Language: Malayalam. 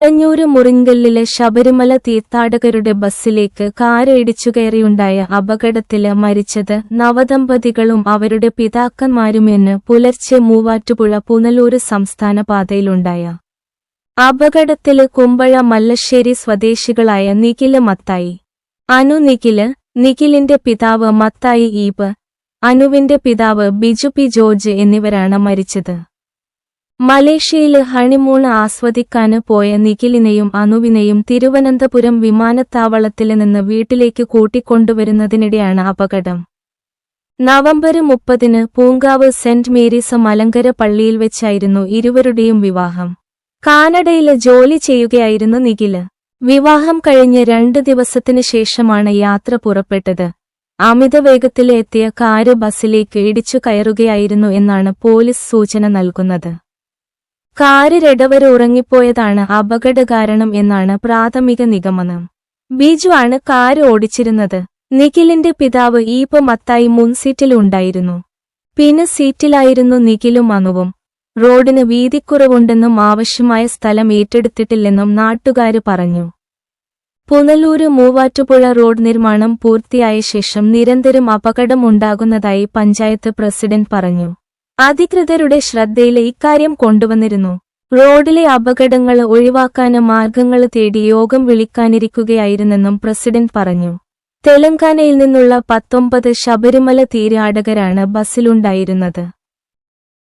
അഞ്ഞൂറ് മുറിങ്കല്ലിലെ ശബരിമല തീർത്ഥാടകരുടെ ബസ്സിലേക്ക് കാര് ഇടിച്ചുകയറിയുണ്ടായ അപകടത്തില് മരിച്ചത് നവദമ്പതികളും അവരുടെ പിതാക്കന്മാരുമെന്ന് പുലർച്ചെ മൂവാറ്റുപുഴ പുനലൂര് സംസ്ഥാന പാതയിലുണ്ടായ അപകടത്തില് കുമ്പഴ മല്ലശ്ശേരി സ്വദേശികളായ നിഖില് മത്തായി, അനു നിഖിലിന്റെ പിതാവ് മത്തായി ഈപ്പ്, അനുവിന്റെ പിതാവ് ബിജു പി ജോർജ് എന്നിവരാണ് മരിച്ചത്. മലേഷ്യയില് ഹണിമൂൺ ആസ്വദിക്കാന് പോയ നിഖിലിനെയും അനുവിനെയും തിരുവനന്തപുരം വിമാനത്താവളത്തില് നിന്ന് വീട്ടിലേക്ക് കൂട്ടിക്കൊണ്ടുവരുന്നതിനിടെയാണ് അപകടം. നവംബർ 30-ന് പൂങ്കാവ് സെന്റ് മേരീസ് മലങ്കര പള്ളിയിൽ വെച്ചായിരുന്നു ഇരുവരുടെയും വിവാഹം. കാനഡയില് ജോലി ചെയ്യുകയായിരുന്നു നിഖില്. വിവാഹം കഴിഞ്ഞ് 2 ദിവസത്തിനു ശേഷമാണ് യാത്ര പുറപ്പെട്ടത്. അമിതവേഗത്തില് എത്തിയ കാര് ബസ്സിലേക്ക് ഇടിച്ചു കയറുകയായിരുന്നു എന്നാണ് പോലീസ് സൂചന നൽകുന്നത്. കാര് ഇടവരെ ഉറങ്ങിപ്പോയതാണ് അപകടകാരണം എന്നാണ് പ്രാഥമിക നിഗമനം. ബിജു ആണ് കാര് ഓടിച്ചിരുന്നത്. നിഖിലിന്റെ പിതാവ് ഈപ്പ് മത്തായി മുൻസീറ്റിലുണ്ടായിരുന്നു. പിന് സീറ്റിലായിരുന്നു നിഖിലും അനുവും. റോഡിന് വീതിക്കുറവുണ്ടെന്നും ആവശ്യമായ സ്ഥലം ഏറ്റെടുത്തിട്ടില്ലെന്നും നാട്ടുകാര് പറഞ്ഞു. പുനലൂര് മൂവാറ്റുപുഴ റോഡ് നിർമ്മാണം പൂർത്തിയായ ശേഷം നിരന്തരം അപകടം ഉണ്ടാകുന്നതായി പഞ്ചായത്ത് പ്രസിഡന്റ് പറഞ്ഞു. അധികൃതരുടെ ശ്രദ്ധയില് ഇക്കാര്യം കൊണ്ടുവന്നിരുന്നു. റോഡിലെ അപകടങ്ങള് ഒഴിവാക്കാന് മാർഗങ്ങള് തേടി യോഗം വിളിക്കാനിരിക്കുകയായിരുന്നെന്നും പ്രസിഡന്റ് പറഞ്ഞു. തെലങ്കാനയിൽ നിന്നുള്ള 19 ശബരിമല തീർത്ഥാടകരാണ് ബസ്സിലുണ്ടായിരുന്നത്.